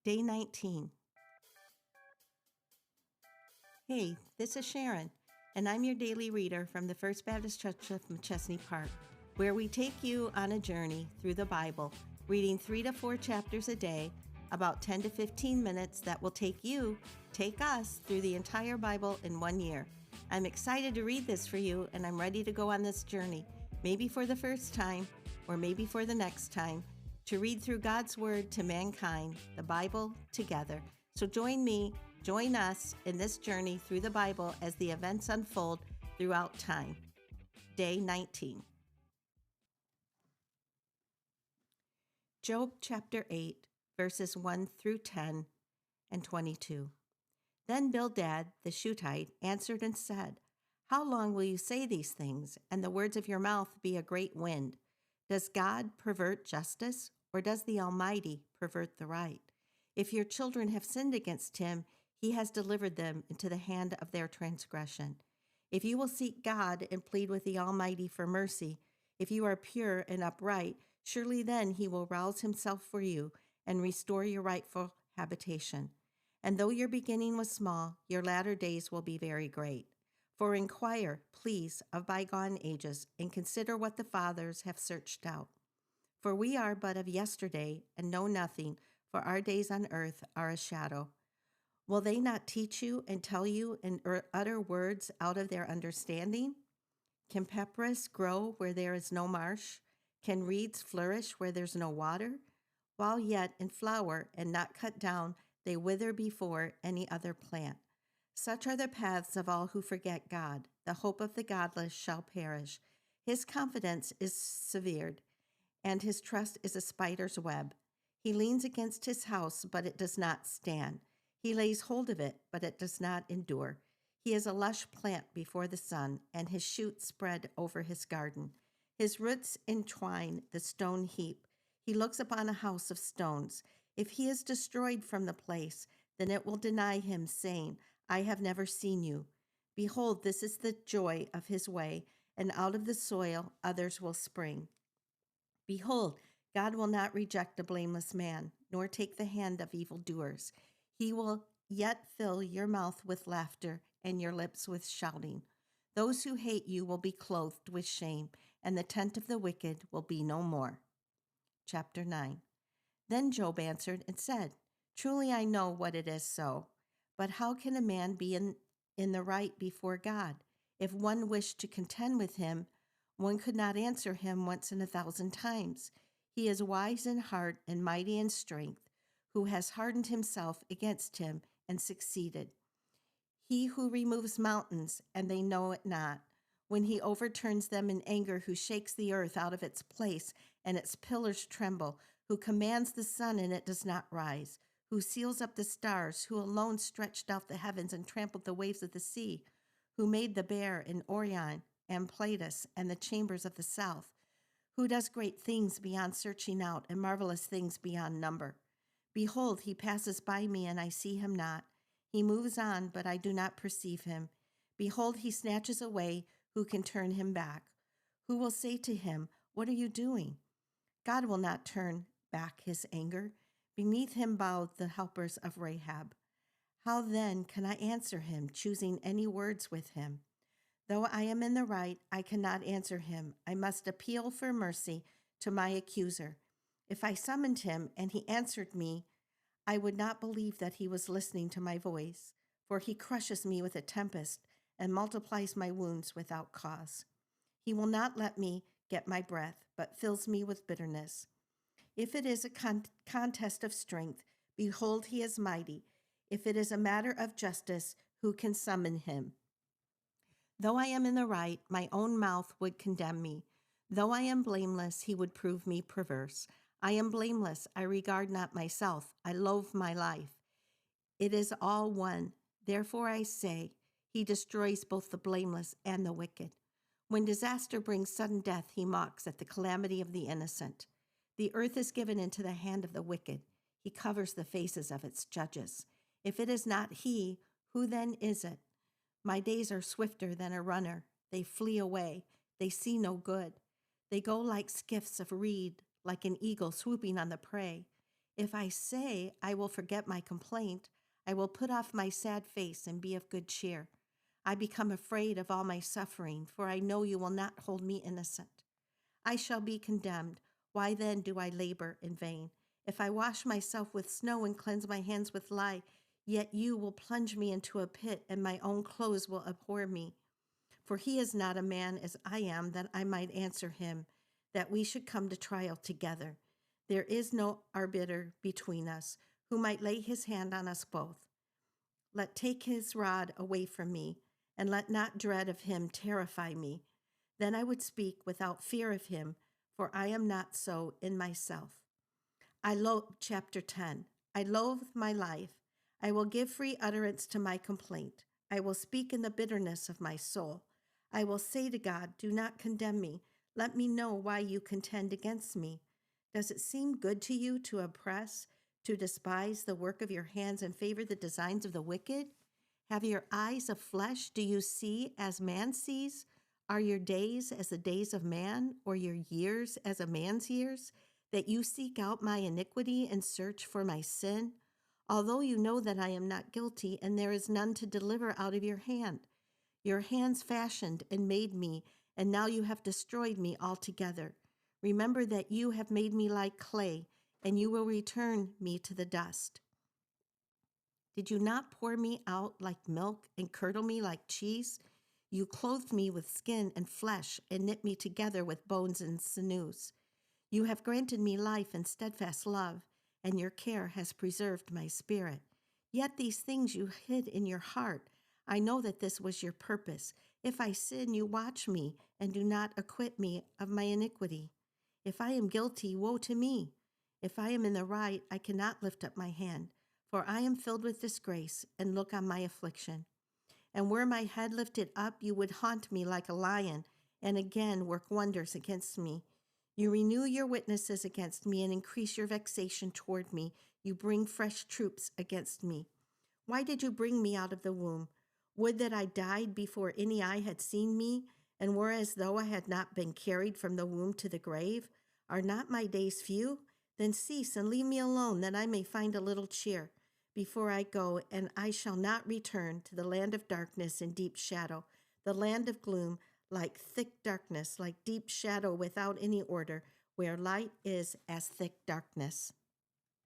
Day 19. Hey, this is Sharon, and I'm your daily reader from the First Baptist Church of Machesney Park, where we take you on a journey through the Bible, reading 3 to 4 chapters a day, about 10 to 15 minutes that will take us through the entire Bible in 1 year. I'm excited to read this for you, and I'm ready to go on this journey, maybe for the first time, or maybe for the next time, to read through God's Word to mankind, the Bible, together. So join us in this journey through the Bible as the events unfold throughout time. Day 19. Job chapter 8, verses 1 through 10 and 22. Then Bildad the Shuhite answered and said, "How long will you say these things, and the words of your mouth be a great wind? Does God pervert justice, or does the Almighty pervert the right? If your children have sinned against him, he has delivered them into the hand of their transgression. If you will seek God and plead with the Almighty for mercy, if you are pure and upright, surely then he will rouse himself for you and restore your rightful habitation. And though your beginning was small, your latter days will be very great. For inquire, please, of bygone ages, and consider what the fathers have searched out. For we are but of yesterday, and know nothing, for our days on earth are a shadow. Will they not teach you and tell you and utter words out of their understanding? Can papyrus grow where there is no marsh? Can reeds flourish where there's no water? While yet in flower and not cut down, they wither before any other plant. Such are the paths of all who forget God. The hope of the godless shall perish. His confidence is severed, and his trust is a spider's web. He leans against his house, but it does not stand. He lays hold of it, but it does not endure. He is a lush plant before the sun, and his shoots spread over his garden. His roots entwine the stone heap. He looks upon a house of stones. If he is destroyed from the place, then it will deny him, saying, I have never seen you. Behold, this is the joy of his way, and out of the soil others will spring. Behold, God will not reject a blameless man, nor take the hand of evildoers. He will yet fill your mouth with laughter and your lips with shouting. Those who hate you will be clothed with shame, and the tent of the wicked will be no more. Chapter 9. Then Job answered and said, Truly I know what it is so. But how can a man be in the right before God? If one wished to contend with him, one could not answer him once in 1,000 times. He is wise in heart and mighty in strength, who has hardened himself against him and succeeded. He who removes mountains, and they know it not, when he overturns them in anger, who shakes the earth out of its place, and its pillars tremble, who commands the sun, and it does not rise, who seals up the stars, who alone stretched out the heavens and trampled the waves of the sea, who made the bear and Orion and Pleiades and the chambers of the south, who does great things beyond searching out and marvelous things beyond number. Behold, he passes by me, and I see him not. He moves on, but I do not perceive him. Behold, he snatches away. Who can turn him back? Who will say to him, What are you doing? God will not turn back his anger. Beneath him bowed the helpers of Rahab. How then can I answer him, choosing any words with him? Though I am in the right, I cannot answer him. I must appeal for mercy to my accuser. If I summoned him and he answered me, I would not believe that he was listening to my voice, for he crushes me with a tempest and multiplies my wounds without cause. He will not let me get my breath, but fills me with bitterness. If it is a contest of strength, behold, he is mighty. If it is a matter of justice, who can summon him? Though I am in the right, my own mouth would condemn me. Though I am blameless, he would prove me perverse. I am blameless. I regard not myself. I loathe my life. It is all one. Therefore I say, he destroys both the blameless and the wicked. When disaster brings sudden death, he mocks at the calamity of the innocent. The earth is given into the hand of the wicked. He covers the faces of its judges. If it is not he, who then is it? My days are swifter than a runner. They flee away. They see no good. They go like skiffs of reed, like an eagle swooping on the prey. If I say I will forget my complaint, I will put off my sad face and be of good cheer. I become afraid of all my suffering, for I know you will not hold me innocent. I shall be condemned. Why then do I labor in vain? If I wash myself with snow and cleanse my hands with lye, yet you will plunge me into a pit, and my own clothes will abhor me. For he is not a man as I am, that I might answer him, that we should come to trial together. There is no arbiter between us, who might lay his hand on us both. Let take his rod away from me, and let not dread of him terrify me. Then I would speak without fear of him, for I am not so in myself. Chapter 10. I loathe my life. I will give free utterance to my complaint. I will speak in the bitterness of my soul. I will say to God, do not condemn me. Let me know why you contend against me. Does it seem good to you to oppress, to despise the work of your hands and favor the designs of the wicked? Have your eyes of flesh? Do you see as man sees? Are your days as the days of man, or your years as a man's years? That you seek out my iniquity and search for my sin? Although you know that I am not guilty, and there is none to deliver out of your hand. Your hands fashioned and made me, and now you have destroyed me altogether. Remember that you have made me like clay, and you will return me to the dust. Did you not pour me out like milk and curdle me like cheese? You clothed me with skin and flesh and knit me together with bones and sinews. You have granted me life and steadfast love, and your care has preserved my spirit. Yet these things you hid in your heart. I know that this was your purpose. If I sin, you watch me and do not acquit me of my iniquity. If I am guilty, woe to me. If I am in the right, I cannot lift up my hand, for I am filled with disgrace and look on my affliction. And were my head lifted up, you would haunt me like a lion, and again work wonders against me. You renew your witnesses against me and increase your vexation toward me. You bring fresh troops against me. Why did you bring me out of the womb? Would that I died before any eye had seen me, and were as though I had not been carried from the womb to the grave. Are not my days few? Then cease and leave me alone, that I may find a little cheer before I go, and I shall not return to the land of darkness and deep shadow, the land of gloom, like thick darkness, like deep shadow without any order, where light is as thick darkness.